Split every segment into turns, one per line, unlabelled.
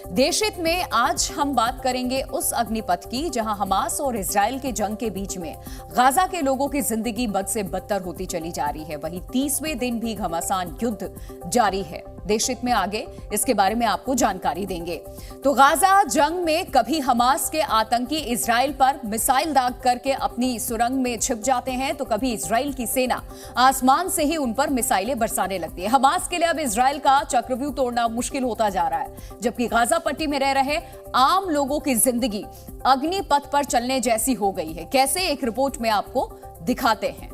देशहित में आज हम बात करेंगे उस अग्निपथ की जहां हमास और इजराइल के जंग के बीच में गाजा के लोगों की जिंदगी बद से बदतर होती चली जा रही है। वहीं 30वें दिन भी घमासान युद्ध जारी है। देशहित में आगे इसके बारे में आपको जानकारी देंगे। तो गाजा जंग में कभी हमास के आतंकी इजराइल पर मिसाइल दाग करके अपनी सुरंग में छिप जाते हैं, तो कभी इजराइल की सेना आसमान से ही उन पर मिसाइलें बरसाने लगती है। हमास के लिए अब इजराइल का चक्रव्यूह तोड़ना मुश्किल होता जा रहा है, जबकि गाजा पट्टी में रह रहे आम लोगों की जिंदगी अग्निपथ पर चलने जैसी हो गई है। कैसे, एक रिपोर्ट में आपको दिखाते हैं।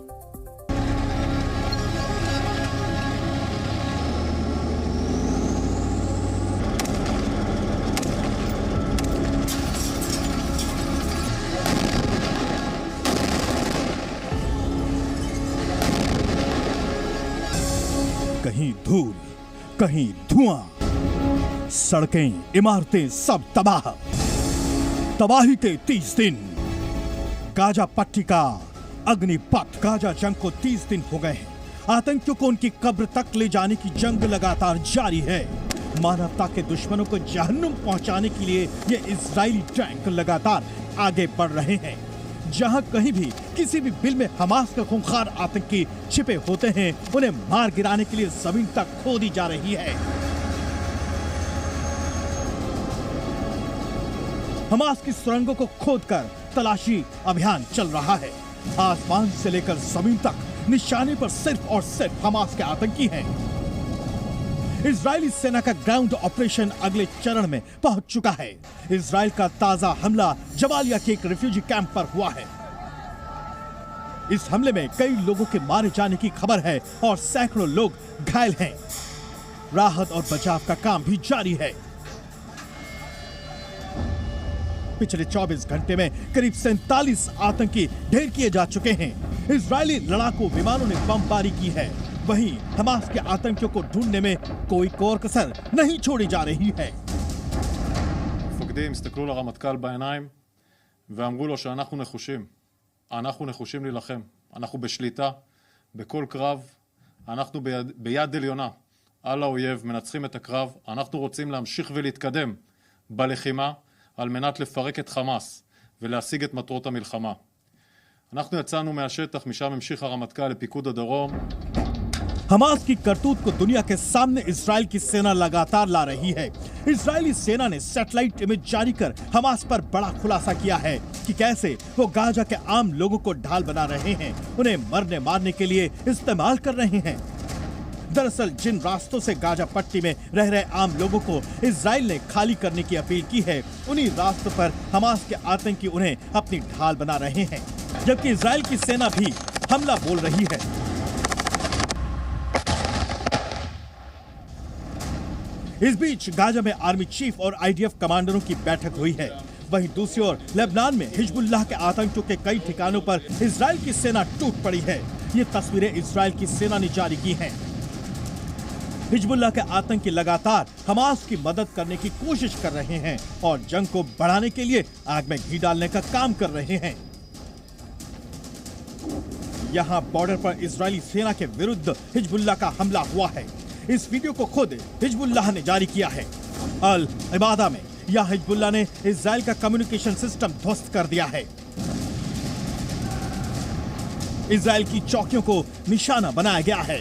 कहीं धूल, कहीं धुआं, सड़कें, इमारतें सब तबाह। तबाही के 30 दिन। गाजा पट्टी का अग्निपथ। गाजा जंग को 30 दिन हो गए हैं। आतंकियों को उनकी कब्र तक ले जाने की जंग लगातार जारी है। मानवता के दुश्मनों को जहन्नुम पहुंचाने के लिए ये इजरायली टैंक लगातार आगे बढ़ रहे हैं। जहां कहीं भी किसी भी बिल में हमास के खूंखार आतंकी छिपे होते हैं, उन्हें मार गिराने के लिए जमीन तक खोदी जा रही है। हमास की सुरंगों को खोदकर तलाशी अभियान चल रहा है। आसमान से लेकर जमीन तक निशाने पर सिर्फ और सिर्फ हमास के आतंकी हैं। इजरायली सेना का ग्राउंड ऑपरेशन अगले चरण में पहुंच चुका है। इजराइल का ताजा हमला जबालिया के एक रिफ्यूजी कैंप पर हुआ है। इस हमले में कई लोगों के मारे जाने की खबर है और सैकड़ों लोग घायल हैं। राहत और बचाव का काम भी जारी है। पिछले 24 घंटे में करीब 47 आतंकी ढेर किए जा चुके हैं। इजरायली लड़ाकू विमानों ने बमबारी की है। वहीं हमास के आतंकियों को ढूंढने में कोई कोर कसर नहीं छोड़ी जा रही है।
מפקדים הסתכלו לרמטכ"ל בעיניים ואמרו לו שאנחנו נחושים. אנחנו נחושים להילחם. אנחנו בשליטה, בכל קרב. אנחנו ביד עליונה על האויב, מנצחים את הקרב. אנחנו רוצים להמשיך ולהתקדם בלחימה על מנת לפרק את חמאס ולהשיג את מטרות המלחמה. אנחנו יצאנו מהשטח, משם המשיך הרמטכ"ל לפיקוד הדרום.
हमास की करतूत को दुनिया के सामने इजराइल की सेना लगातार ला रही है। इजरायली सेना ने सैटेलाइट इमेज जारी कर हमास पर बड़ा खुलासा किया है कि कैसे वो गाजा के आम लोगों को ढाल बना रहे हैं, उन्हें मरने मारने के लिए इस्तेमाल कर रहे हैं। दरअसल जिन रास्तों से गाजा पट्टी में रह रहे आम लोगों को इजराइल ने खाली करने की अपील की है, उन्हीं रास्तों पर हमास के आतंकी उन्हें अपनी ढाल बना रहे हैं, जबकि इजराइल की सेना भी हमला बोल रही है। इस बीच गाजा में आर्मी चीफ और आईडीएफ कमांडरों की बैठक हुई है। वहीं दूसरी ओर लेबनान में हिजबुल्लाह के आतंकियों के कई ठिकानों पर इजराइल की सेना टूट पड़ी है। ये तस्वीरें इजराइल की सेना ने जारी की हैं। हिजबुल्लाह के आतंकी लगातार हमास की मदद करने की कोशिश कर रहे हैं और जंग को बढ़ाने के लिए आग में घी डालने का काम कर रहे हैं। यहाँ बॉर्डर पर इजरायली सेना के विरुद्ध हिजबुल्लाह का हमला हुआ है। इस वीडियो को खुद हिजबुल्लाह ने जारी किया है। अल इबादा में यह हिजबुल्लाह ने इजराइल का कम्युनिकेशन सिस्टम ध्वस्त कर दिया है। इजराइल की चौकियों को निशाना बनाया गया है।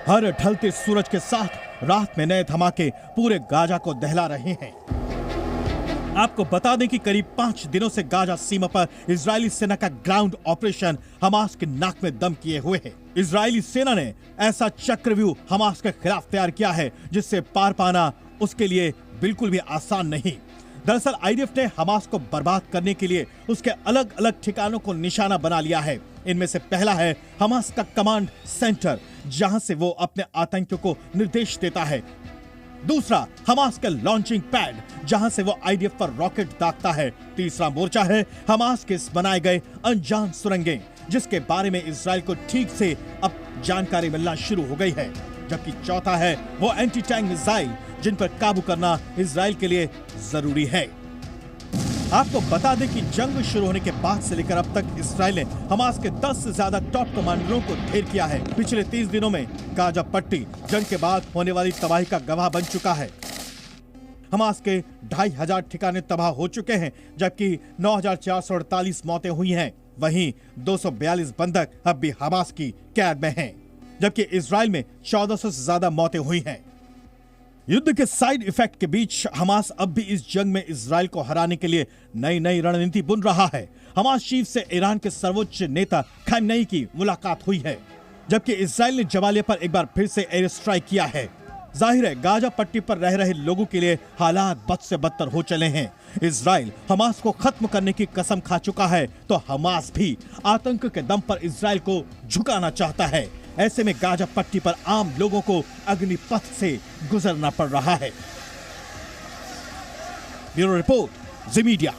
हर ढलते सूरज के साथ रात में नए धमाके पूरे गाजा को दहला रहे हैं। आपको बता दें कि करीब 5 दिनों से गाजा सीमा पर इजरायली सेना का ग्राउंड ऑपरेशन हमास के नाक में दम किए हुए है। इजरायली सेना ने ऐसा चक्रव्यूह हमास के खिलाफ तैयार किया है जिससे पार पाना उसके लिए बिल्कुल भी आसान नहीं। दरअसल आईडीएफ ने हमास को बर्बाद करने के लिए उसके अलग अलग ठिकानों को निशाना बना लिया है। इनमें से पहला है हमास का कमांड सेंटर, जहां से वो अपने आतंकियों को निर्देश देता है। दूसरा हमास का लॉन्चिंग पैड, जहां से वो आईडीएफ पर रॉकेट दागता है। तीसरा मोर्चा है हमास के बनाए गए अनजान सुरंगें, जिसके बारे में इजराइल को ठीक से अब जानकारी मिलना शुरू हो गई है। जबकि चौथा है वो एंटी टैंक मिसाइल, जिन पर काबू करना इजराइल के लिए जरूरी है। आपको बता दें कि जंग शुरू होने के बाद से लेकर अब तक इसराइल ने हमास के 10 से ज्यादा टॉप कमांडरों को ढेर किया है। पिछले 30 दिनों में गाजा पट्टी जंग के बाद होने वाली तबाही का गवाह बन चुका है। हमास के 2500 ठिकाने तबाह हो चुके हैं, जबकि 9448 मौतें हुई हैं। वहीं 242 बंधक अब भी हमास की कैद में हैं, जबकि इजराइल में 1400 से ज्यादा मौतें हुई हैं। युद्ध के साइड इफेक्ट के बीच हमास अब भी इस जंग में इजराइल को हराने के लिए नई रणनीति बुन रहा है। हमास चीफ से ईरान के सर्वोच्च नेता खमेनी की मुलाकात हुई है, जबकि इजराइल ने जबालिया पर एक बार फिर से एयर स्ट्राइक किया है। जाहिर है गाजा पट्टी पर रह रहे लोगों के लिए हालात बद से बदतर हो चले हैं। इजराइल हमास को खत्म करने की कसम खा चुका है, तो हमास भी आतंक के दम पर इजराइल को झुकाना चाहता है। ऐसे में गाजा पट्टी पर आम लोगों को अग्निपथ से गुजरना पड़ रहा है। ब्यूरो रिपोर्ट, जी मीडिया।